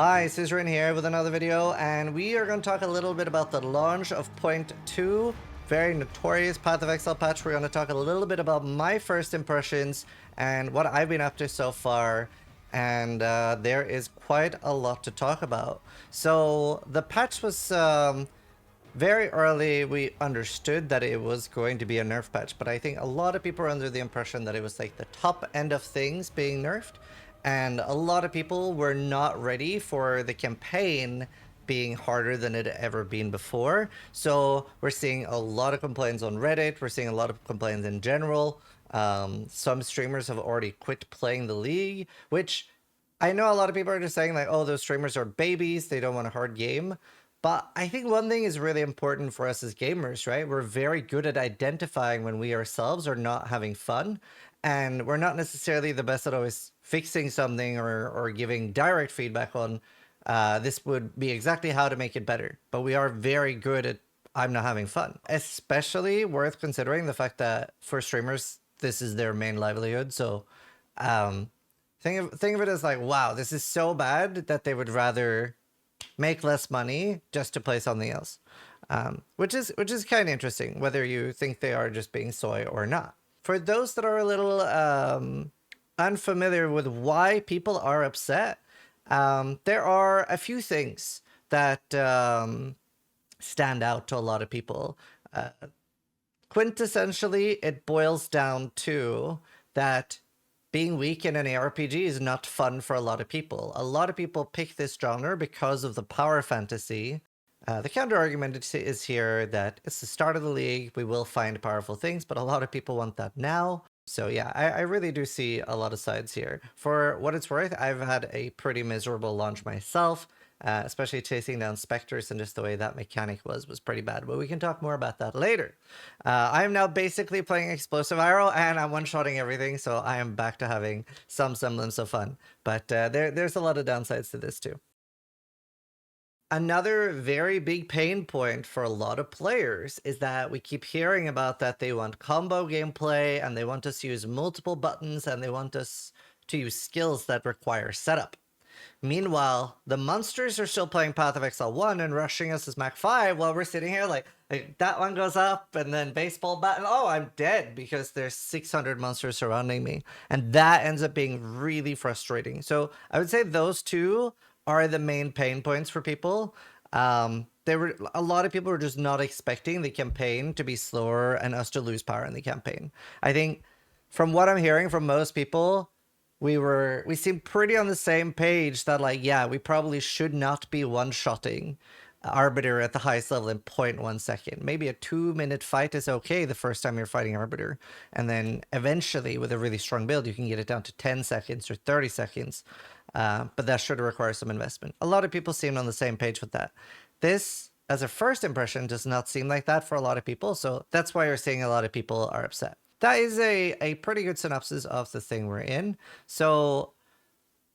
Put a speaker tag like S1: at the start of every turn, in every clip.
S1: Hi, Zizaran here with another video, and we are going to talk a little bit about the launch of Point 2, very notorious Path of Exile patch. We're going to talk a little bit about my first impressions and what I've been up to so far, and there is quite a lot to talk about. So the patch was very early. We understood that it was going to be a nerf patch, but I think a lot of people are under the impression that it was like the top end of things being nerfed. And a lot of people were not ready for the campaign being harder than it had ever been before. So we're seeing a lot of complaints on Reddit. We're seeing a lot of complaints in general. Some streamers have already quit playing the league, which I know a lot of people are just saying like, oh, those streamers are babies. They don't want a hard game. But I think one thing is really important for us as gamers, right? We're very good at identifying when we ourselves are not having fun. And we're not necessarily the best at always fixing something or giving direct feedback on this would be exactly how to make it better. But we are very good at I'm not having fun. Especially worth considering the fact that for streamers, this is their main livelihood. So think of it as like, wow, this is so bad that they would rather make less money just to play something else. Which is kind of interesting, whether you think they are just being soy or not. For those that are a little unfamiliar with why people are upset, there are a few things that stand out to a lot of people. Quintessentially, it boils down to that being weak in an ARPG is not fun for a lot of people. A lot of people pick this genre because of the power fantasy. The counter argument is here that it's the start of the league. We will find powerful things, but a lot of people want that now. So yeah, I really do see a lot of sides here. For what it's worth, I've had a pretty miserable launch myself, especially chasing down specters, and just the way that mechanic was pretty bad. But we can talk more about that later. I'm now basically playing Explosive Arrow, and I'm one-shotting everything, so I am back to having some semblance of fun. But there's a lot of downsides to this too. Another very big pain point for a lot of players is that we keep hearing about that they want combo gameplay and they want us to use multiple buttons and they want us to use skills that require setup. Meanwhile, the monsters are still playing Path of Exile 1 and rushing us as Mach 5 while we're sitting here like that one goes up and then baseball bat and oh, I'm dead because there's 600 monsters surrounding me. And that ends up being really frustrating. So I would say those two are the main pain points for people. A lot of people were just not expecting the campaign to be slower and us to lose power in the campaign. I think from what I'm hearing from most people, we seem pretty on the same page that like, yeah, we probably should not be one-shotting Arbiter at the highest level in 0.1 second. Maybe a 2-minute fight is okay the first time you're fighting Arbiter. And then eventually with a really strong build, you can get it down to 10 seconds or 30 seconds. But that should require some investment. A lot of people seem on the same page with that. This, as a first impression, does not seem like that for a lot of people. So that's why you're seeing a lot of people are upset. That is a pretty good synopsis of the thing we're in. So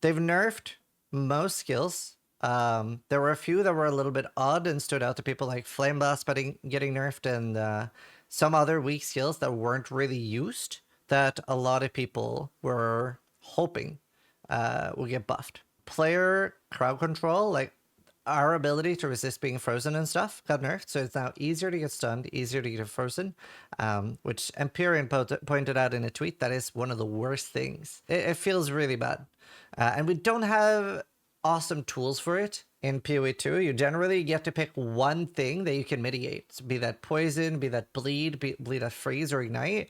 S1: they've nerfed most skills. There were a few that were a little bit odd and stood out to people, like Flame Blast getting nerfed and some other weak skills that weren't really used that a lot of people were hoping will get buffed. Player crowd control, like our ability to resist being frozen and stuff, got nerfed. So it's now easier to get stunned, easier to get frozen, which Empyrean pointed out in a tweet. That is one of the worst things. It feels really bad. And we don't have awesome tools for it in PoE 2. You generally get to pick one thing that you can mitigate. So be that poison, be that bleed, bleed that freeze or ignite,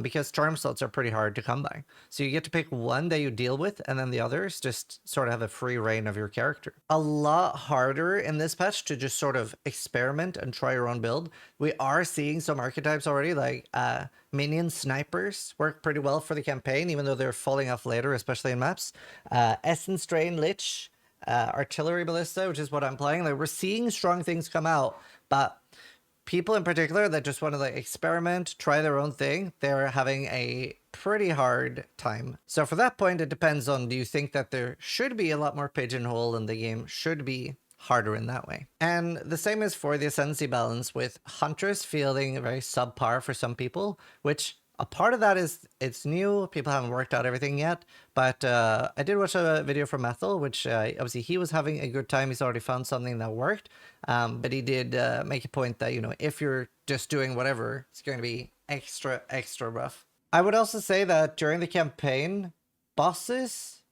S1: because charm slots are pretty hard to come by. So you get to pick one that you deal with, and then the others just sort of have a free reign of your character. A lot harder in this patch to just sort of experiment and try your own build. We are seeing some archetypes already, like minion snipers work pretty well for the campaign, even though they're falling off later, especially in maps. Essence Drain Lich, Artillery Ballista, which is what I'm playing. Like, we're seeing strong things come out, but people in particular that just want to like experiment, try their own thing, they're having a pretty hard time. So for that point, it depends on, do you think that there should be a lot more pigeonhole and the game should be harder in that way? And the same is for the Ascendancy balance, with Hunters feeling very subpar for some people, which A part of that is it's new. People haven't worked out everything yet. But I did watch a video from Ethel, which obviously he was having a good time. He's already found something that worked. But he did make a point that, if you're just doing whatever, it's going to be extra, extra rough. I would also say that during the campaign, bosses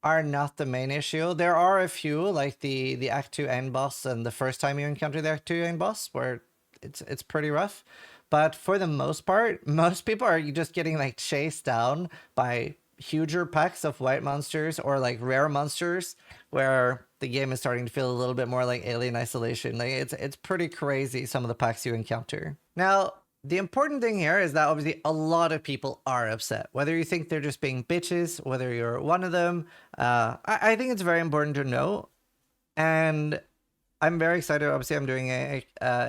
S1: are not the main issue. There are a few, like the Act 2 end boss and the first time you encounter the Act 2 end boss, where it's pretty rough. But for the most part, most people are just getting like chased down by huger packs of white monsters or like rare monsters, where the game is starting to feel a little bit more like Alien Isolation. Like it's pretty crazy, some of the packs you encounter. Now, the important thing here is that obviously a lot of people are upset. Whether you think they're just being bitches, whether you're one of them, I think it's very important to know. And I'm very excited. Obviously, I'm doing a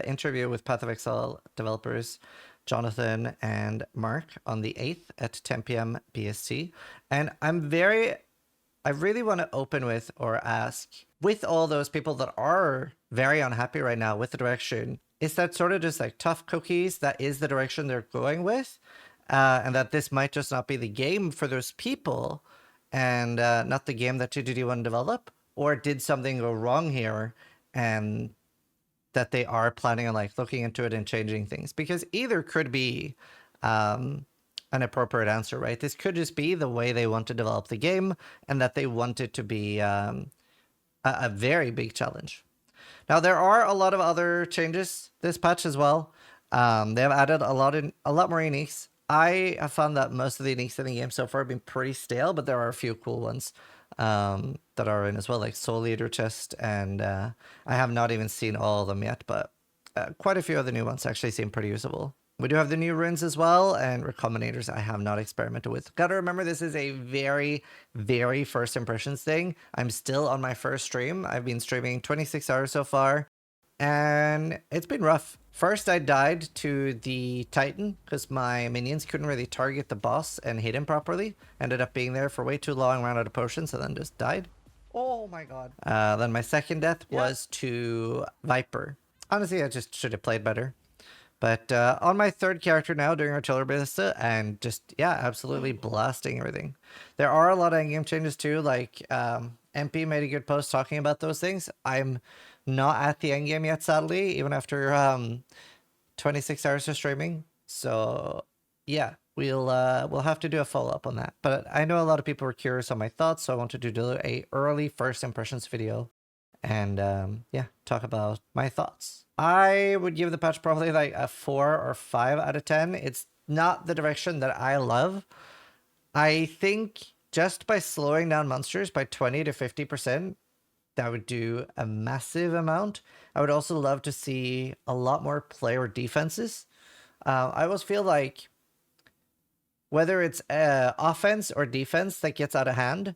S1: interview with Path of Exile developers Jonathan and Mark on the 8th at 10 p.m. BST. And I really want to open with or ask, with all those people that are very unhappy right now with the direction, is that sort of just like tough cookies that is the direction they're going with? And that this might just not be the game for those people and not the game that 2DD want to develop? Or did something go wrong here and that they are planning on like looking into it and changing things? Because either could be an appropriate answer, right? This could just be the way they want to develop the game and that they want it to be a very big challenge. Now, there are a lot of other changes this patch as well. They have added a lot more uniques. I have found that most of the uniques in the game so far have been pretty stale, but there are a few cool ones that are in as well, like Soul Eater Chest, and I have not even seen all of them yet, but quite a few of the new ones actually seem pretty usable. We do have the new runes as well, and recombinators I have not experimented with. Gotta remember, this is a very, very first impressions thing. I'm still on my first stream. I've been streaming 26 hours so far, and it's been rough. First, I died to the Titan because my minions couldn't really target the boss and hit him properly. Ended up being there for way too long, ran out of potions, and then just died. Oh my god. Then my second death was to Viper. Honestly, I just should have played better. But on my third character now, doing Artillery Ballista, and just, yeah, absolutely blasting everything. There are a lot of endgame changes too, like MP made a good post talking about those things. I'm not at the endgame yet, sadly, even after 26 hours of streaming. So, yeah, we'll have to do a follow-up on that. But I know a lot of people were curious on my thoughts, so I wanted to do a early first impressions video and yeah, talk about my thoughts. I would give the patch probably like a 4 or 5 out of 10. It's not the direction that I love. I think just by slowing down monsters by 20 to 50%, that would do a massive amount. I would also love to see a lot more player defenses. I always feel like whether it's offense or defense that gets out of hand,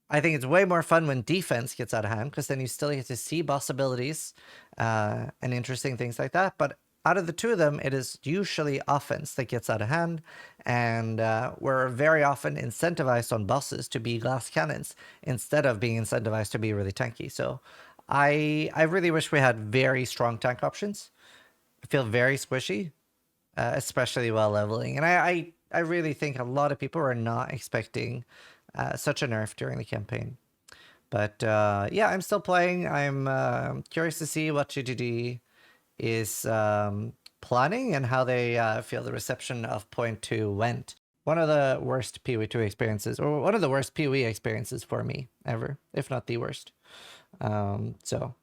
S1: I think it's way more fun when defense gets out of hand, because then you still get to see boss abilities and interesting things like that. But out of the two of them, it is usually offense that gets out of hand, and we're very often incentivized on bosses to be glass cannons instead of being incentivized to be really tanky. So I really wish we had very strong tank options. I feel very squishy, especially while leveling. And I really think a lot of people are not expecting such a nerf during the campaign. But yeah, I'm still playing. I'm curious to see what GGD is planning and how they feel the reception of Point 2 went. One of the worst PoE2 experiences, or one of the worst PoE experiences for me ever, if not the worst. So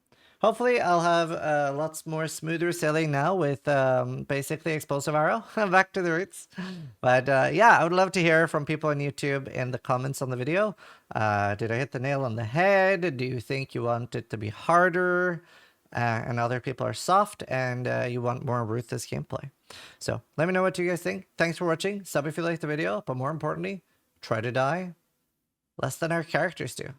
S1: hopefully I'll have lots more smoother sailing now with basically Explosive Arrow. Back to the roots. But yeah, I would love to hear from people on YouTube in the comments on the video. Did I hit the nail on the head? Do you think you want it to be harder? And other people are soft and you want more ruthless gameplay. So let me know what you guys think. Thanks for watching. Sub if you liked the video, but more importantly, try to die less than our characters do.